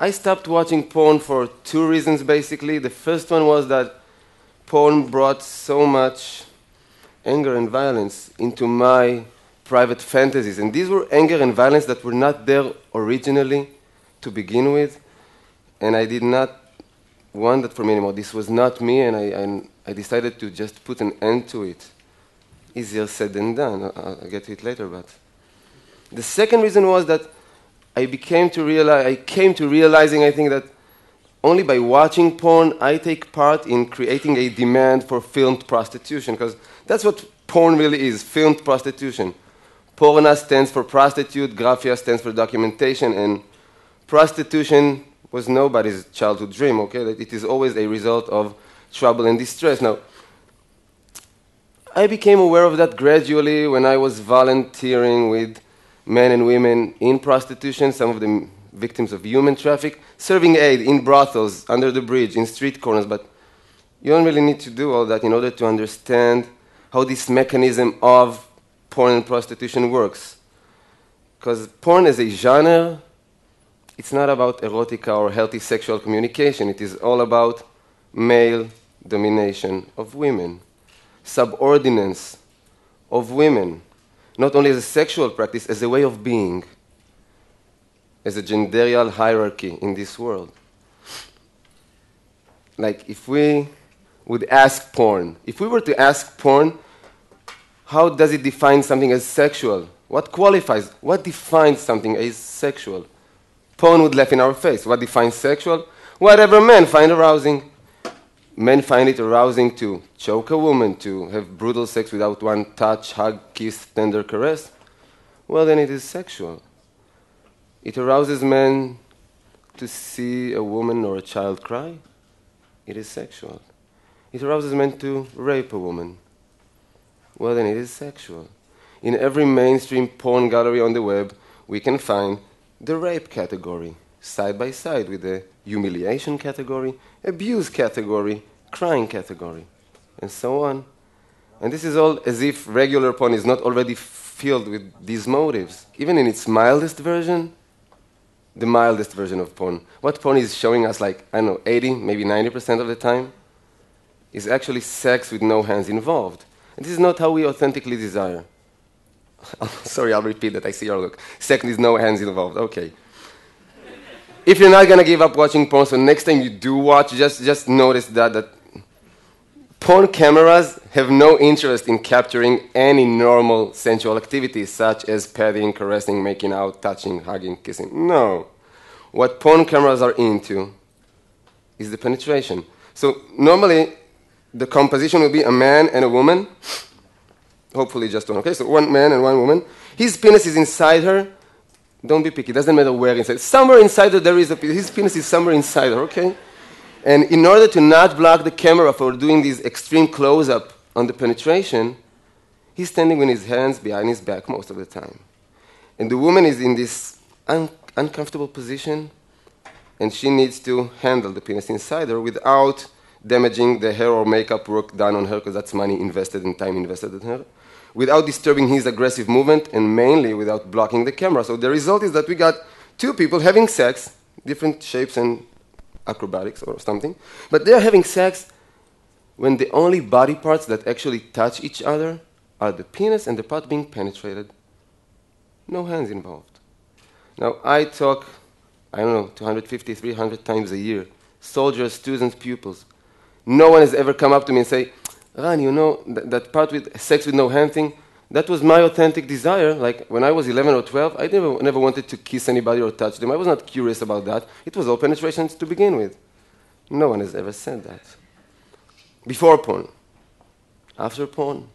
I stopped watching porn for two reasons, basically. The first one was that porn brought so much anger and violence into my private fantasies. And these were anger and violence that were not there originally to begin with. And I did not want that for me anymore. This was not me, and I decided to just put an end to it. Easier said than done. I'll get to it later, but... The second reason was that I came to realizing, I think, that only by watching porn, I take part in creating a demand for filmed prostitution, because that's what porn really is, filmed prostitution. Porna stands for prostitute, graphia stands for documentation, and prostitution was nobody's childhood dream, okay? That it is always a result of trouble and distress. Now, I became aware of that gradually when I was volunteering with men and women in prostitution, some of them victims of human traffic, serving aid in brothels, under the bridge, in street corners. But you don't really need to do all that in order to understand how this mechanism of porn and prostitution works. Because porn as a genre, it's not about erotica or healthy sexual communication. It is all about male domination of women, subordinance of women, not only as a sexual practice, as a way of being, as a genderial hierarchy in this world. Like, if we would ask porn, if we were to ask porn, how does it define something as sexual? What qualifies, what defines something as sexual? Porn would laugh in our face. What defines sexual? Whatever men find arousing. Men find it arousing to choke a woman, to have brutal sex without one touch, hug, kiss, tender caress. Well, then it is sexual. It arouses men to see a woman or a child cry. It is sexual. It arouses men to rape a woman. Well, then it is sexual. In every mainstream porn gallery on the web, we can find the rape category, side by side with the humiliation category, abuse category, crying category, and so on. And this is all as if regular porn is not already filled with these motives. Even in its mildest version, the mildest version of porn, what porn is showing us, like, I don't know, 80, maybe 90% of the time, is actually sex with no hands involved. And this is not how we authentically desire. Sorry, I'll repeat that. I see your look. Sex with no hands involved. Okay. If you're not going to give up watching porn, so next time you do watch, just notice that porn cameras have no interest in capturing any normal sensual activities, such as petting, caressing, making out, touching, hugging, kissing. No. What porn cameras are into is the penetration. So normally, the composition will be a man and a woman. Hopefully just one. Okay, so one man and one woman. His penis is inside her. Don't be picky. It doesn't matter where inside. Somewhere inside her there is a penis. His penis is somewhere inside her, okay? And in order to not block the camera for doing this extreme close-up on the penetration, he's standing with his hands behind his back most of the time. And the woman is in this uncomfortable position, and she needs to handle the penis inside her without damaging the hair or makeup work done on her, because that's money invested and time invested in her, without disturbing his aggressive movement, and mainly without blocking the camera. So the result is that we got two people having sex, different shapes and acrobatics or something, but they're having sex when the only body parts that actually touch each other are the penis and the part being penetrated. No hands involved. Now, I talk, I don't know, 250, 300 times a year. Soldiers, students, pupils. No one has ever come up to me and say, Ran, you know, that part with sex with no hand thing, that was my authentic desire. Like, when I was 11 or 12, I never wanted to kiss anybody or touch them. I was not curious about that. It was all penetration to begin with. No one has ever said that. Before porn. After porn.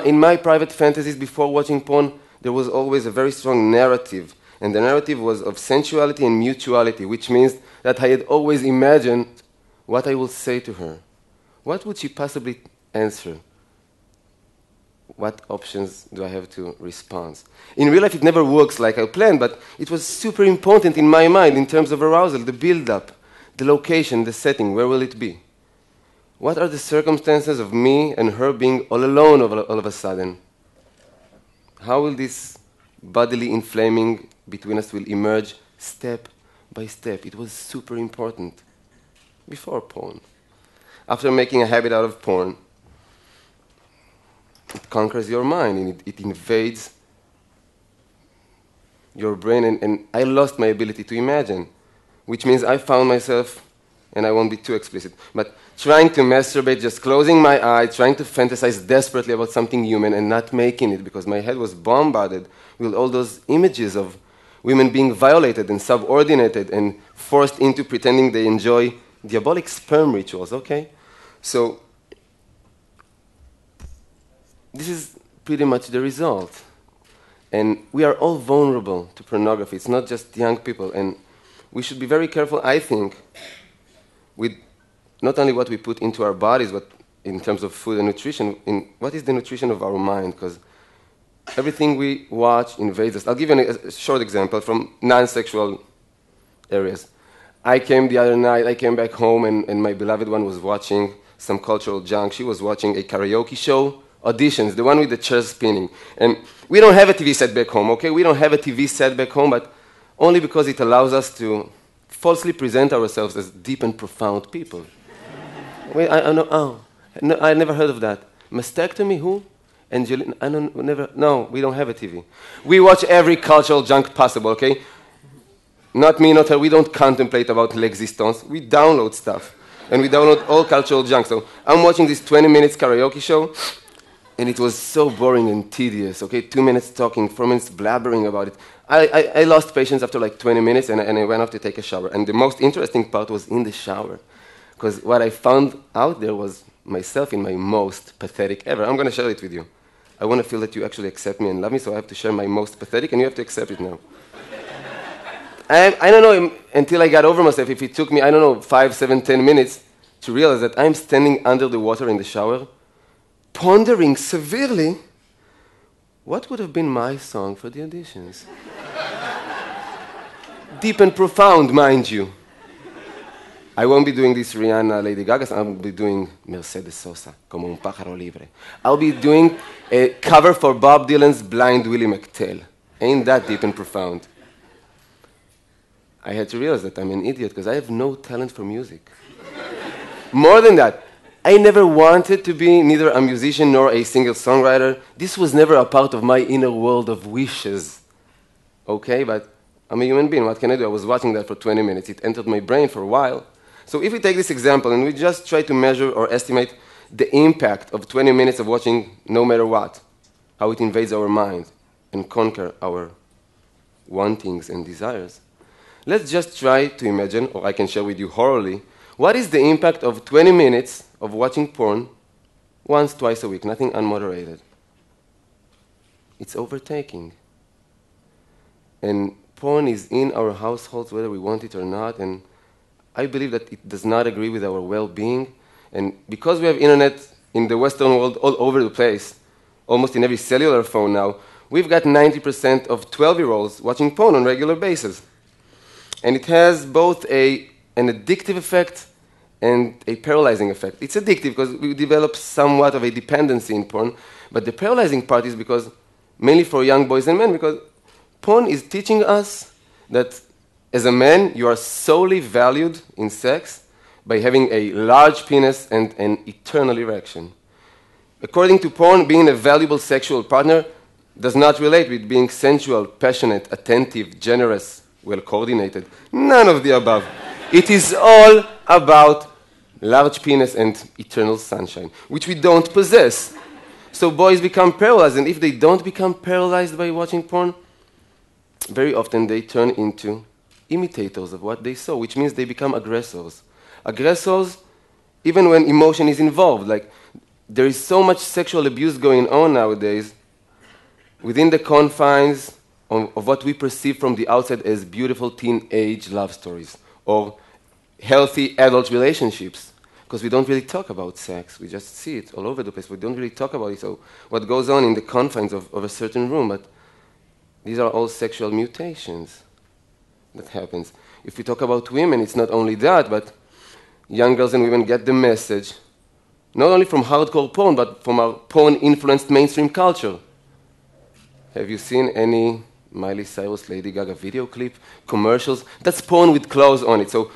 In my private fantasies before watching porn, there was always a very strong narrative. And the narrative was of sensuality and mutuality, which means that I had always imagined what I will say to her. What would she possibly answer? What options do I have to respond? In real life, it never works like I planned, but it was super important in my mind in terms of arousal, the build-up, the location, the setting, where will it be? What are the circumstances of me and her being all alone all of a sudden? How will this bodily inflaming between us will emerge step by step. It was super important before porn. After making a habit out of porn, it conquers your mind and it invades your brain, and I lost my ability to imagine, which means I found myself, and I won't be too explicit, but trying to masturbate, just closing my eyes, trying to fantasize desperately about something human and not making it because my head was bombarded with all those images of women being violated and subordinated and forced into pretending they enjoy diabolic sperm rituals, okay? So this is pretty much the result. And we are all vulnerable to pornography. It's not just young people. And we should be very careful, I think, with not only what we put into our bodies, but in terms of food and nutrition, in what is the nutrition of our mind, because everything we watch invades us. I'll give you a short example from non-sexual areas. I came back home, and my beloved one was watching some cultural junk. She was watching a karaoke show, auditions, the one with the chairs spinning. And we don't have a TV set back home, okay? We don't have a TV set back home, but only because it allows us to falsely present ourselves as deep and profound people. Wait, I never heard of that. Mastectomy, who? Angelina, no, we don't have a TV. We watch every cultural junk possible, okay? Not me, not her, we don't contemplate about l'existence. We download stuff, and we download all cultural junk. So I'm watching this 20 minutes karaoke show, and it was so boring and tedious, okay? 2 minutes talking, 4 minutes blabbering about it. I lost patience after like 20 minutes, and I went off to take a shower. And the most interesting part was in the shower, because what I found out there was myself in my most pathetic ever. I'm going to share it with you. I want to feel that you actually accept me and love me, so I have to share my most pathetic, and you have to accept it now. I don't know until I got over myself if it took me, 5, 7, 10 minutes to realize that I'm standing under the water in the shower, pondering severely what would have been my song for the auditions. Deep and profound, mind you. I won't be doing this Rihanna, Lady Gaga, I'll be doing Mercedes Sosa, como un pájaro libre. I'll be doing a cover for Bob Dylan's Blind Willie McTell. Ain't that deep and profound? I had to realize that I'm an idiot because I have no talent for music. More than that, I never wanted to be neither a musician nor a singer-songwriter. This was never a part of my inner world of wishes. Okay, but I'm a human being. What can I do? I was watching that for 20 minutes. It entered my brain for a while. So if we take this example and we just try to measure or estimate the impact of 20 minutes of watching no matter what, how it invades our mind and conquer our wantings and desires, let's just try to imagine, or I can share with you orally, what is the impact of 20 minutes of watching porn once, twice a week, nothing unmoderated. It's overtaking. And porn is in our households whether we want it or not, and I believe that it does not agree with our well-being. And because we have internet in the Western world all over the place, almost in every cellular phone now, we've got 90% of 12-year-olds watching porn on a regular basis. And it has both an addictive effect and a paralyzing effect. It's addictive because we develop somewhat of a dependency in porn, but the paralyzing part is because, mainly for young boys and men, because porn is teaching us that as a man, you are solely valued in sex by having a large penis and an eternal erection. According to porn, being a valuable sexual partner does not relate with being sensual, passionate, attentive, generous, well-coordinated. None of the above. It is all about large penis and eternal sunshine, which we don't possess. So boys become paralyzed, and if they don't become paralyzed by watching porn, very often they turn into imitators of what they saw, which means they become aggressors. Aggressors, even when emotion is involved. Like, there is so much sexual abuse going on nowadays within the confines of what we perceive from the outside as beautiful teenage love stories or healthy adult relationships, because we don't really talk about sex. We just see it all over the place. We don't really talk about it. So what goes on in the confines of a certain room, but these are all sexual mutations that happens. If we talk about women, it's not only that, but young girls and women get the message, not only from hardcore porn, but from our porn-influenced mainstream culture. Have you seen any Miley Cyrus, Lady Gaga video clip, commercials. That's porn with clothes on it. So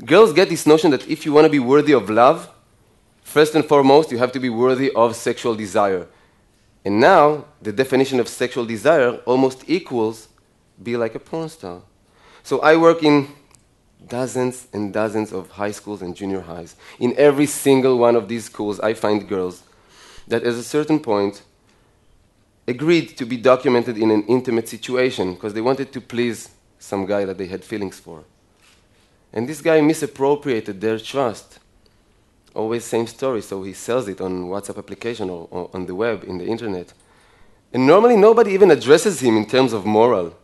girls get this notion that if you want to be worthy of love, first and foremost, you have to be worthy of sexual desire. And now, the definition of sexual desire almost equals be like a porn star. So I work in dozens and dozens of high schools and junior highs. In every single one of these schools, I find girls that at a certain point agreed to be documented in an intimate situation because they wanted to please some guy that they had feelings for. And this guy misappropriated their trust. Always same story, so he sells it on WhatsApp application or on the web, in the internet. And normally nobody even addresses him in terms of moral.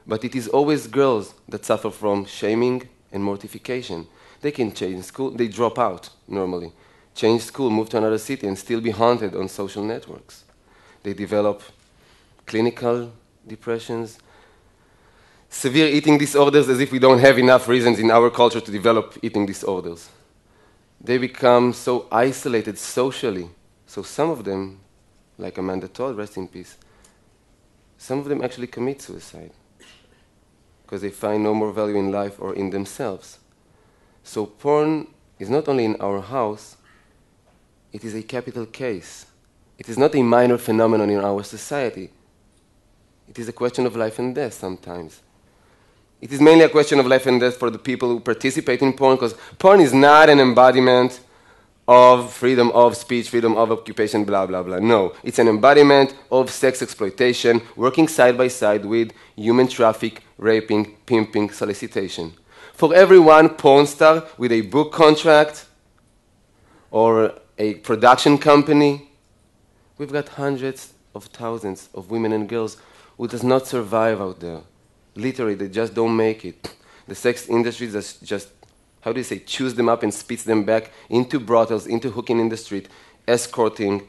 But it is always girls that suffer from shaming and mortification. They can change school, they drop out normally, change school, move to another city, and still be haunted on social networks. They develop clinical depressions, severe eating disorders, as if we don't have enough reasons in our culture to develop eating disorders. They become so isolated socially. So some of them, like Amanda Todd, rest in peace, some of them actually commit suicide because they find no more value in life or in themselves. So porn is not only in our house, it is a capital case. It is not a minor phenomenon in our society. It is a question of life and death sometimes. It is mainly a question of life and death for the people who participate in porn, because porn is not an embodiment of freedom of speech, freedom of occupation, blah, blah, blah. No, it's an embodiment of sex exploitation, working side by side with human traffic, raping, pimping, solicitation. For every one porn star with a book contract or a production company, we've got hundreds of thousands of women and girls who does not survive out there. Literally, they just don't make it. The sex industry just, how do you say, chews them up and spits them back into brothels, into hooking in the street, escorting,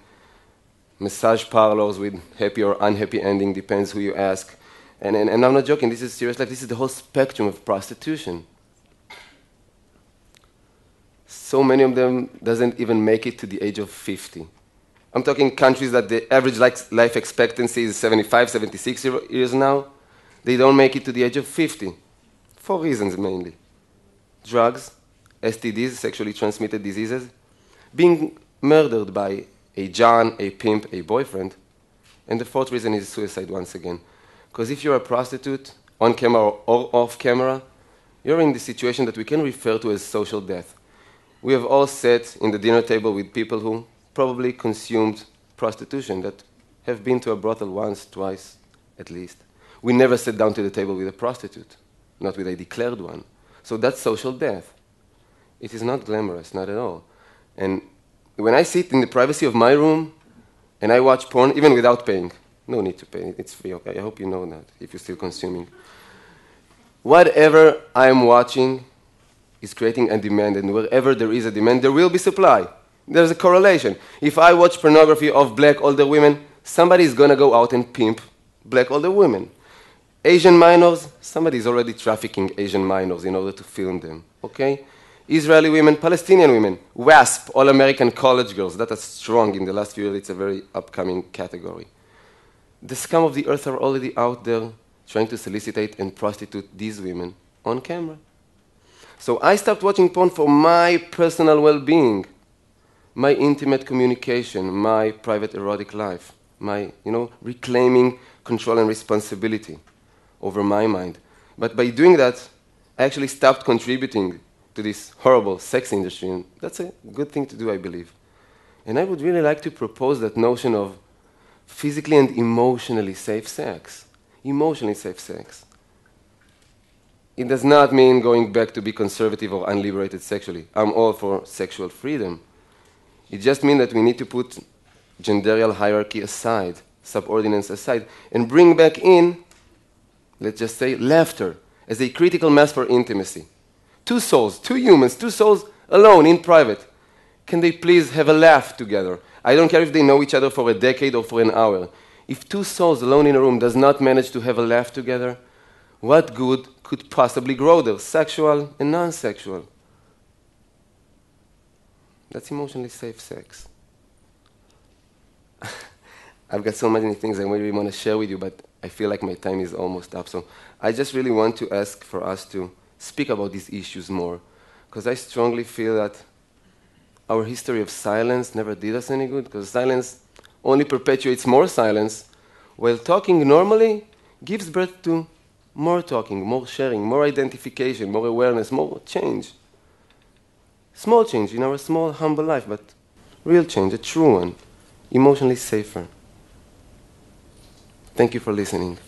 massage parlors with happy or unhappy ending, depends who you ask. And I'm not joking, this is serious life. This is the whole spectrum of prostitution. So many of them doesn't even make it to the age of 50. I'm talking countries that the average life expectancy is 75, 76 years now. They don't make it to the age of 50, for reasons mainly. Drugs, STDs, sexually transmitted diseases, being murdered by a John, a pimp, a boyfriend. And the fourth reason is suicide once again. Because if you're a prostitute, on camera or off camera, you're in the situation that we can refer to as social death. We have all sat in the dinner table with people who probably consumed prostitution, that have been to a brothel once, twice, at least. We never sat down to the table with a prostitute, not with a declared one. So that's social death. It is not glamorous, not at all. And when I sit in the privacy of my room and I watch porn, even without paying, no need to pay, it's free, okay? I hope you know that, if you're still consuming. Whatever I'm watching is creating a demand, and wherever there is a demand, there will be supply. There's a correlation. If I watch pornography of black older women, somebody is going to go out and pimp black older women. Asian minors, somebody is already trafficking Asian minors in order to film them, okay? Israeli women, Palestinian women, WASP, all-American college girls, that are strong in the last few years. It's a very upcoming category. The scum of the earth are already out there trying to solicitate and prostitute these women on camera. So I stopped watching porn for my personal well-being, my intimate communication, my private erotic life, my, reclaiming control and responsibility over my mind. But by doing that, I actually stopped contributing to this horrible sex industry, and that's a good thing to do, I believe. And I would really like to propose that notion of physically and emotionally safe sex. Emotionally safe sex. It does not mean going back to be conservative or unliberated sexually. I'm all for sexual freedom. It just means that we need to put genderial hierarchy aside, subordinates aside, and bring back in, let's just say, laughter as a critical mass for intimacy. Two souls, two humans, two souls alone in private. Can they please have a laugh together? I don't care if they know each other for a decade or for an hour. If two souls alone in a room does not manage to have a laugh together, what good could possibly grow there, sexual and non-sexual? That's emotionally safe sex. I've got so many things I really want to share with you, but I feel like my time is almost up. So I just really want to ask for us to speak about these issues more, because I strongly feel that our history of silence never did us any good, because silence only perpetuates more silence, while talking normally gives birth to more talking, more sharing, more identification, more awareness, more change. Small change in our small, humble life, but real change, a true one, emotionally safer. Thank you for listening.